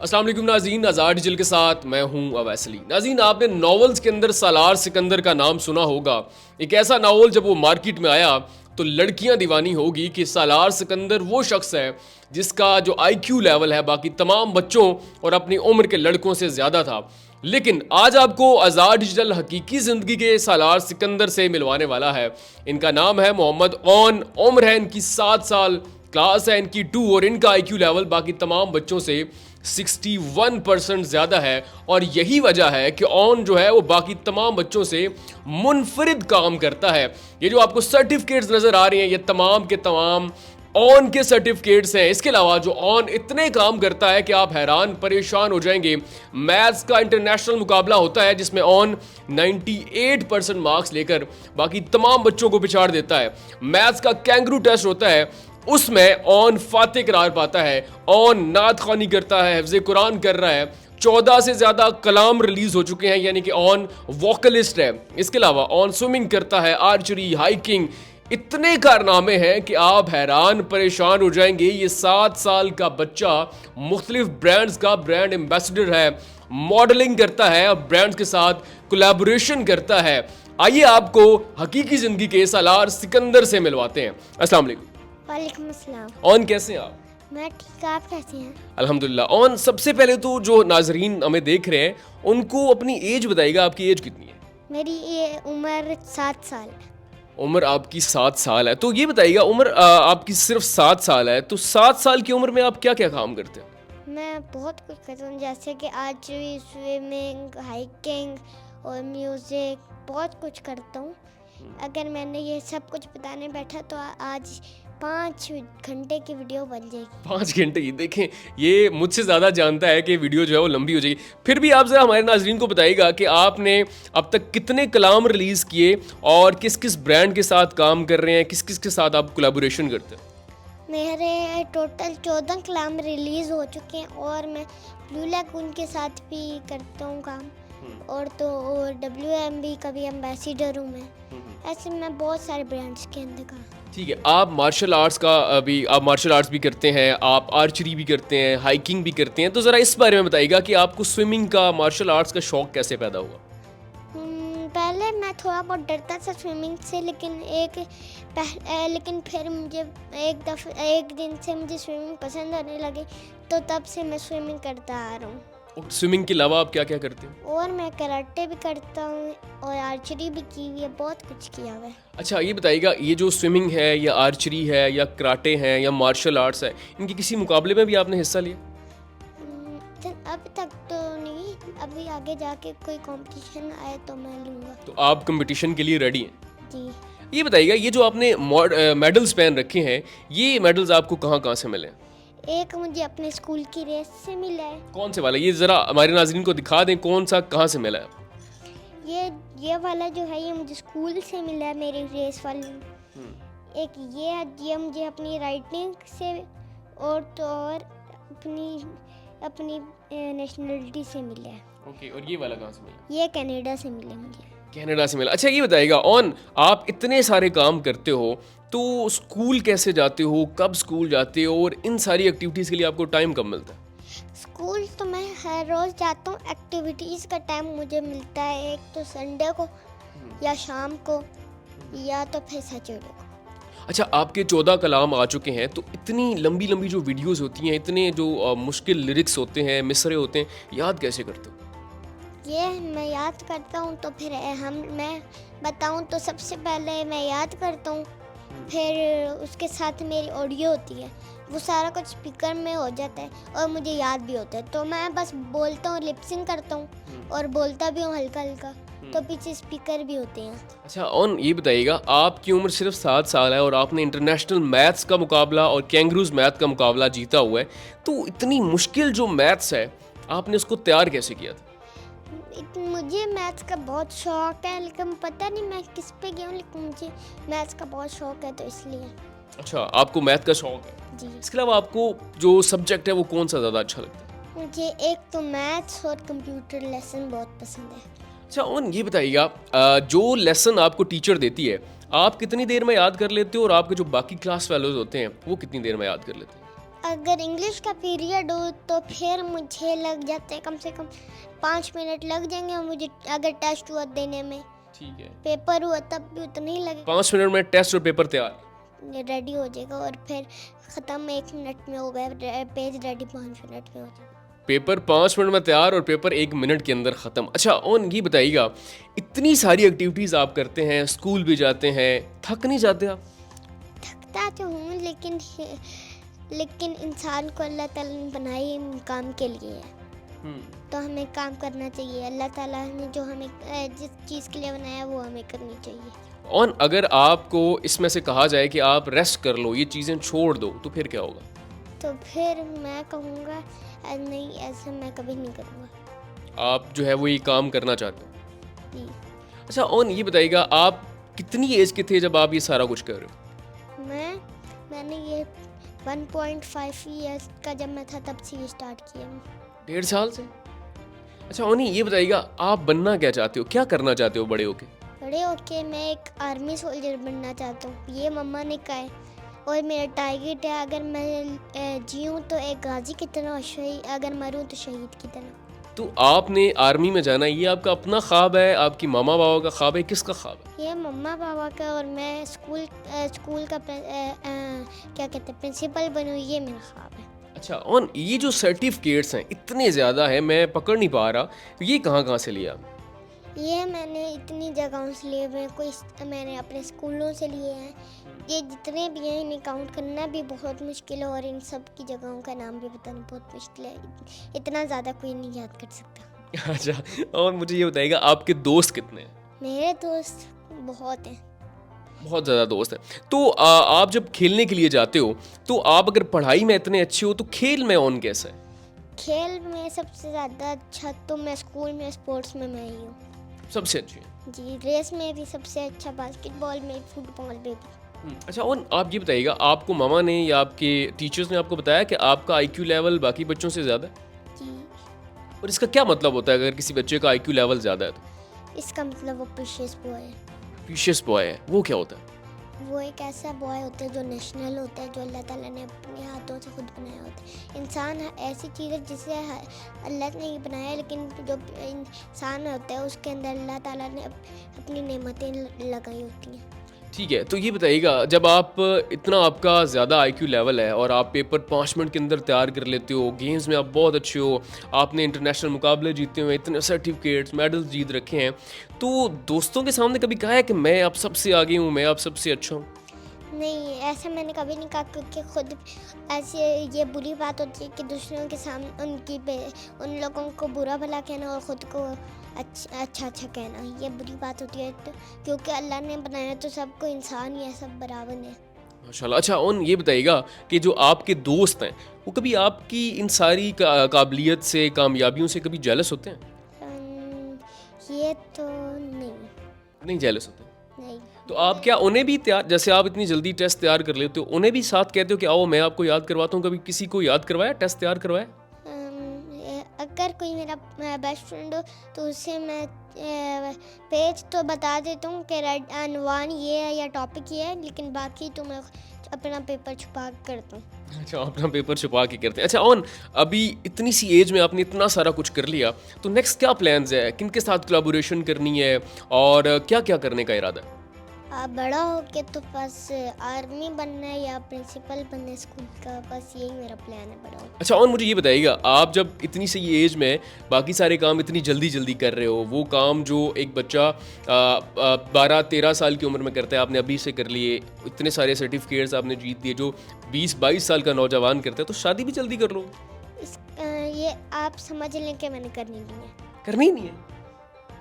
अस्सलाम वालेकुम नाज़रीन, आज़ाद डिजिटल के साथ मैं हूं अवैसली। नाज़रीन, आपने नॉवेल्स के अंदर सालार सिकंदर का नाम सुना होगा। एक ऐसा नावल जब वो मार्केट में आया तो लड़कियां दीवानी होगी कि सालार सिकंदर वो शख्स है जिसका जो आईक्यू लेवल है बाकी तमाम बच्चों और अपनी उम्र के लड़कों से ज़्यादा था। लेकिन आज आपको आज़ाद डिजिटल हकीकी ज़िंदगी के सालार सिकंदर से मिलवाने वाला है। इनका नाम है मोहम्मद ओन, उम्र है इनकी 7 साल, क्लास है इनकी 2 और इनका आईक्यू लेवल बाकी तमाम बच्चों से 61% ज़्यादा है। और यही वजह है कि ऑन जो है वो बाकी तमाम बच्चों से मुनफरिद काम करता है। ये जो आपको सर्टिफिकेट्स नज़र आ रहे हैं ये तमाम के तमाम ऑन के सर्टिफिकेट्स हैं। इसके अलावा जो ऑन इतने काम करता है कि आप हैरान परेशान हो जाएंगे। मैथ्स का इंटरनेशनल मुकाबला होता है जिसमें ऑन 98% मार्क्स लेकर बाकी तमाम बच्चों को पिछाड़ देता है। मैथ्स का कैंगरू टेस्ट होता है, उसमें ऑन फातेह करार पाता है। ऑन नात ख़्वानी करता है, हिफ्ज़ कुरान कर रहा है, 14 से ज़्यादा कलाम रिलीज हो चुके हैं, यानी कि ऑन वोकलिस्ट है। इसके अलावा ऑन स्विमिंग करता है, आर्चरी, हाइकिंग, इतने कारनामे हैं कि आप हैरान परेशान हो जाएंगे। ये 7 साल का बच्चा मुख्तलिफ ब्रांड्स का ब्रांड एम्बेसडर है, मॉडलिंग करता है और ब्रांड्स के साथ कोलैबोरेशन करता है। आइए आपको हकीकी ज़िंदगी के सालार सिकंदर से मिलवाते हैं। अस्सलाम वालेकुम। वालेकुम अस्सलाम। ऑन कैसे हैं आप? मैं ठीक, आप कैसे हैं? अल्हम्दुलिल्लाह। ऑन सबसे पहले तो जो नाजरीन हमें देख रहे हैं उनको अपनी एज बताइएगा, आपकी एज कितनी है? मेरी ये उम्र 7 साल है। उम्र आपकी 7 साल है, तो ये बताइएगा उम्र आपकी सिर्फ 7 साल है, तो 7 साल की उम्र में आप क्या क्या काम करते हैं? मैं बहुत कुछ करता हूँ, जैसे कि आर्चरी, स्विमिंग, हाइकिंग और म्यूज़िक, बहुत कुछ करता हूँ। अगर मैंने ये सब कुछ बताने बैठा तो आज 5 घंटे की वीडियो बन जाएगी। 5 घंटे की? देखें, ये मुझसे ज़्यादा जानता है कि वीडियो जो है वो लंबी हो जाएगी। फिर भी आप ज़रा हमारे नाजरीन को बताइएगा कि आपने अब तक कितने कलाम रिलीज़ किए और किस किस ब्रांड के साथ काम कर रहे हैं, किस किस के साथ आप कोलैबोरेशन करते हैं? मेरे टोटल 14 कलाम रिलीज़ हो चुके हैं और मैं ब्लू लैगून के साथ भी करता हूँ काम, और तो और WMB का भी एम्बेसडर हूँ मैं। ऐसे मैं बहुत सारे ब्रांड्स के अंदर काम। ठीक है, आप मार्शल आर्ट्स भी करते हैं, आप आर्चरी भी करते हैं, हाइकिंग भी करते हैं, तो ज़रा इस बारे में बताइएगा कि आपको स्विमिंग का, मार्शल आर्ट्स का शौक़ कैसे पैदा हुआ? पहले मैं थोड़ा बहुत डरता था स्विमिंग से, लेकिन फिर मुझे एक दिन से मुझे स्विमिंग पसंद आने लगी, तो तब से मैं स्विमिंग करता आ रहा हूँ। और स्विमिंग के अलावा आप क्या क्या करते हैं? और मैं कराटे भी करता हूँ और आर्चरी भी की हुई है, बहुत कुछ किया हुआ है। अच्छा, ये बताइएगा, ये जो स्विमिंग है या आर्चरी है या कराटे हैं या मार्शल आर्ट्स है, इनके किसी मुकाबले में भी आपने हिस्सा लिया? अभी तक तो नहीं, अभी आगे जाके कोई कंपटीशन आए तो मैं लूँगा। तो आप कंपटीशन के लिए रेडी हैं? जी। ये बताइएगा, ये जो आपने मेडल्स पहन रखे हैं, ये मेडल्स आपको कहाँ कहाँ से मिले? एक मुझे अपने स्कूल की रेस से मिला है। कौन से वाला? ये ज़रा हमारे नाज़रीन को दिखा दें, कौन सा कहाँ से मिला है? ये वाला जो है ये मुझे स्कूल से मिला है, मेरी रेस वाली। एक ये मुझे अपनी राइटिंग से और तो और अपनी नेशनलिटी से मिला है। ओके, और ये वाला कहाँ से मिला? ये कनाडा से मिला मुझे। कनाडा से मिला। अच्छा, ये बताइएगा, ऑन आप इतने सारे काम करते हो तो स्कूल कैसे जाते हो, कब स्कूल जाते हो और इन सारी एक्टिविटीज़ के लिए आपको टाइम कब मिलता है? स्कूल तो मैं हर रोज़ जाता हूँ। एक्टिविटीज़ का टाइम मुझे मिलता है एक तो संडे को या शाम को या तो फिर सैटरडे को। अच्छा, आपके 14 कलाम आ चुके हैं, तो इतनी लंबी लंबी जो वीडियोस होती हैं, इतने जो मुश्किल लिरिक्स होते हैं, मिसरे होते हैं, याद कैसे करते हो? ये मैं याद करता हूँ तो फिर मैं बताऊँ तो सबसे पहले मैं याद करता हूँ, फिर उसके साथ मेरी ऑडियो होती है, वो सारा कुछ स्पीकर में हो जाता है और मुझे याद भी होता है, तो मैं बस बोलता हूँ, लिपसिंग करता हूँ और बोलता भी हूँ हल्का हल्का, तो पीछे स्पीकर भी होते हैं। अच्छा, ऑन ये बताइएगा, आपकी उम्र सिर्फ 7 साल है और आपने इंटरनेशनल मैथ्स का मुकाबला और कैंगरूज मैथ का मुकाबला जीता हुआ है, तो इतनी मुश्किल जो मैथ्स है आपने उसको तैयार कैसे किया था? मुझे मैथ्स का बहुत शौक है, लेकिन पता नहीं मैं किस पे गया हूँ, लेकिन मुझे मैथ्स का बहुत शौक है, तो इसलिए। अच्छा, आपको मैथ का शौक है? जी। इसके अलावा आपको जो सब्जेक्ट है वो कौन सा ज़्यादा अच्छा लगता है? मुझे एक तो मैथ्स और कंप्यूटर लेसन बहुत पसंद है। अच्छा, ऑन ये बताइएगा, जो लेसन आपको टीचर देती है आप कितनी देर में याद कर लेते हो और आपके जो बाकी क्लास फेलोज होते हैं वो कितनी देर में याद कर लेते हैं? अगर इंग्लिश का पीरियड हो तो फिर मुझे लग जाते हैं कम से कम 5 मिनट लग जाएंगे मुझे, अगर टेस्ट हुआ देने में। ठीक है, पेपर हुआ तब भी उतना ही लगेगा। 5 मिनट में टेस्ट और पेपर तैयार। रेडी हो जाएगा और फिर ख़त्म 1 मिनट में हो गया, पेज रेडी 5 मिनट में हो जाएगा। पेपर 5 मिनट में तैयार और पेपर 1 मिनट के अंदर ख़त्म। अच्छा, और ये बताइएगा, इतनी सारी एक्टिविटीज़ आप करते हैं, स्कूल भी जाते हैं, थक नहीं जाते आप? थकता तो हूँ लेकिन इंसान को अल्लाह ताला ने बनाई काम के लिए है, तो हमें काम करना चाहिए। अल्लाह ताला ने जो हमें जिस चीज़ के लिए बनाया वो हमें करनी चाहिए। और अगर आपको इसमें से कहा जाए कि आप रेस्ट कर लो, ये चीज़ें छोड़ दो, तो फिर क्या होगा? तो फिर मैं कहूँगा नहीं, ऐसा मैं कभी नहीं करूँगा। आप जो है वो ये काम करना चाहते हो। जी। अच्छा, और ये बताइएगा, आप कितनी एज के थे जब आप ये सारा कुछ कर रहे हो? मैंने ये 1.5 ईयर्स का जब मैं था तब से ये स्टार्ट किया। 1.5 साल से? अच्छा, और ये बताइएगा, आप बनना क्या चाहते हो, क्या करना चाहते हो बड़े होके? बड़े होके मैं एक आर्मी सोल्जर बनना चाहता हूँ, ये मम्मा ने कहा है। और मेरा टारगेट है, अगर मैं जीऊँ तो एक गाजी की तरह और शहीद, अगर मरूँ तो शहीद की तरह। तो आपने आर्मी में जाना, ये आपका अपना ख्वाब है, आपकी मामा बाबा का ख्वाब है, किसका ख्वाब है? ये मम्मा पापा का, और मैं स्कूल का क्या कहते हैं प्रिंसिपल बनूँ, ये मेरा ख्वाब है। अच्छा, और ये जो सर्टिफिकेट्स हैं इतने ज़्यादा हैं, मैं पकड़ नहीं पा रहा, ये कहाँ से लिया? ये मैंने इतनी जगहों से लिए हुए हैं, मैंने अपने स्कूलों से लिए हैं। ये जितने भी हैं इन्हें काउंट करना भी बहुत मुश्किल है और इन सब की जगहों का नाम भी बताना बहुत मुश्किल है। इतना ज़्यादा कोई नहीं याद कर सकता। अच्छा, और मुझे ये बताइएगा, आपके दोस्त कितने हैं? मेरे दोस्त बहुत हैं। बहुत ज़्यादा दोस्त हैं। तो आप जब खेलने के लिए जाते हो, तो आप अगर पढ़ाई में इतने अच्छे हो, तो खेल में ऑन कैसा है? खेल में सबसे ज़्यादा अच्छा तो मैं स्कूल में स्पोर्ट्स में मैं ही हूँ। सबसे अच्छे हैं? जी, रेस में भी सबसे अच्छा, बास्केटबॉल में, फुटबॉल में भी। अच्छा, और आप ये बताइएगा, आपको मामा ने या आपके टीचर्स ने आपको बताया कि आपका आईक्यू लेवल बाकी बच्चों से ज़्यादा है? जी। और इसका क्या मतलब होता है अगर किसी बच्चे का आईक्यू लेवल ज़्यादा है तो? इसका मतलब वो प्रीशियस बॉय है। प्रीशियस बॉय है, वो क्या होता है? वो एक ऐसा बॉय होता है जो नेशनल होता है, जो अल्लाह ताला ने अपने हाथों से खुद बनाया होता है। इंसान ऐसी चीज़ है जिसे अल्लाह ने ही बनाया है, लेकिन जो इंसान होता है उसके अंदर अल्लाह ताला ने अपनी नेमतें लगाई होती हैं। ठीक है, तो ये बताइएगा, जब आप इतना आपका ज़्यादा आईक्यू लेवल है और आप पेपर 5 मिनट के अंदर तैयार कर लेते हो, गेम्स में आप बहुत अच्छे हो, आपने इंटरनेशनल मुकाबले जीते हुए, इतने सर्टिफिकेट्स मेडल्स जीत रखे हैं, तो दोस्तों के सामने कभी कहा है कि मैं आप सबसे आगे हूँ, मैं आप सबसे अच्छा हूँ? नहीं, ऐसा मैंने कभी नहीं कहा, क्योंकि खुद ऐसे ये बुरी बात होती है कि दूसरों के सामने उन लोगों को बुरा भला कहना और ख़ुद को अच्छा कहना, ये बुरी बात होती है। तो क्योंकि अल्लाह ने बनाया तो सबको इंसान ही है, सब बराबर है। माशाल्लाह। अच्छा, और ये बताइएगा कि जो आपके दोस्त हैं, वो कभी आपकी इन सारी काबिलियत से, कामयाबियों से कभी जेलस होते हैं? ये तो नहीं जेलस होते? नहीं। तो आप क्या उन्हें भी तैयार, जैसे आप इतनी जल्दी टेस्ट तैयार कर लेते हो, उन्हें भी साथ कहते हो कि आओ मैं आपको याद करवाता हूँ? कभी किसी को याद करवाया, टेस्ट तैयार करवाया? अगर कोई मेरा बेस्ट फ्रेंड हो तो उसे मैं पेज तो बता देता हूँ कि अनवान ये है या टॉपिक ये है, लेकिन बाकी तो मैं अपना पेपर छुपा के करता हूँ। अच्छा, अपना पेपर छुपा के करते हैं। अच्छा, और अभी इतनी सी एज में आपने इतना सारा कुछ कर लिया, तो नेक्स्ट क्या प्लान्स है, किन के साथ कोलैबोरेशन करनी है और क्या क्या करने का इरादा है? आप बड़ा हो के तो बस आर्मी बनना है या प्रिंसिपल बनना है स्कूल का, बस यही मेरा प्लान है बड़ा हो। अच्छा, और मुझे ये बताइएगा, आप जब इतनी सी एज में बाकी सारे काम इतनी जल्दी जल्दी कर रहे हो, वो काम जो एक बच्चा 12-13 साल की उम्र में करता है, आपने अभी से कर लिए, इतने सारे सर्टिफिकेट्स आपने जीत दिए, जो 20-22 साल का नौजवान करता है, तो शादी भी जल्दी कर लो। ये आप समझ लें कि मैंने करनी नहीं है। करनी नहीं है?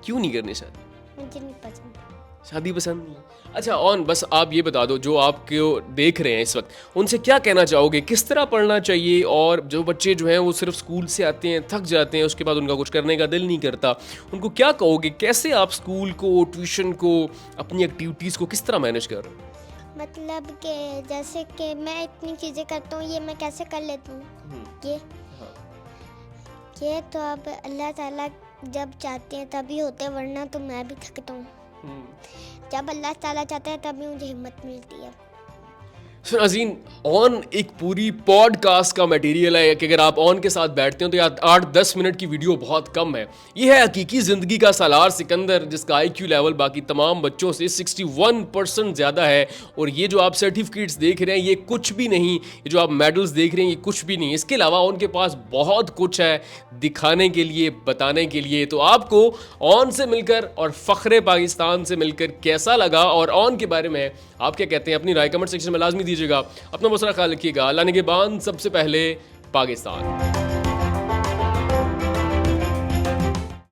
क्यों नहीं करनी शादी? मुझे नहीं पसंद। शादी पसंद नहीं है? अच्छा, और बस आप ये बता दो, जो आपको देख रहे हैं इस वक्त, उनसे क्या कहना चाहोगे, किस तरह पढ़ना चाहिए? और जो बच्चे जो हैं वो सिर्फ स्कूल से आते हैं, थक जाते हैं, उसके बाद उनका कुछ करने का दिल नहीं करता, उनको क्या कहोगे? कैसे आप स्कूल को, ट्यूशन को, अपनी एक्टिविटीज़ को किस तरह मैनेज कर रहे हो? मतलब कि जैसे कि मैं इतनी चीज़ें करता हूँ, ये मैं कैसे कर लेता हूँ, ये तो अब अल्लाह ताला जब चाहते हैं तभी होते हैं, वरना तो मैं भी थकता हूँ। जब अल्लाह ताला चाहता है तभी मुझे हिम्मत मिलती है। सो नाज़रीन, ऑन एक पूरी पॉडकास्ट का मटेरियल है कि अगर आप ऑन के साथ बैठते हैं तो यार 8-10 मिनट की वीडियो बहुत कम है। ये है हकीकी ज़िंदगी का सालार सिकंदर, जिसका IQ लेवल बाकी तमाम बच्चों से 61% ज़्यादा है। और ये जो आप सर्टिफिकेट्स देख रहे हैं ये कुछ भी नहीं, ये जो आप मेडल्स देख रहे हैं ये कुछ भी नहीं। इसके अलावा उनके पास बहुत कुछ है दिखाने के लिए, बताने के लिए। तो आपको ऑन से मिलकर और फ़ख्रे पाकिस्तान से मिलकर कैसा लगा, और ऑन के बारे में आप क्या कहते हैं, अपनी राय कमेंट सेक्शन में लाजमी दीजिएगा। अपना बहुत सारा ख्याल रखिएगा। अल्लाह निगहबान। सबसे पहले पाकिस्तान।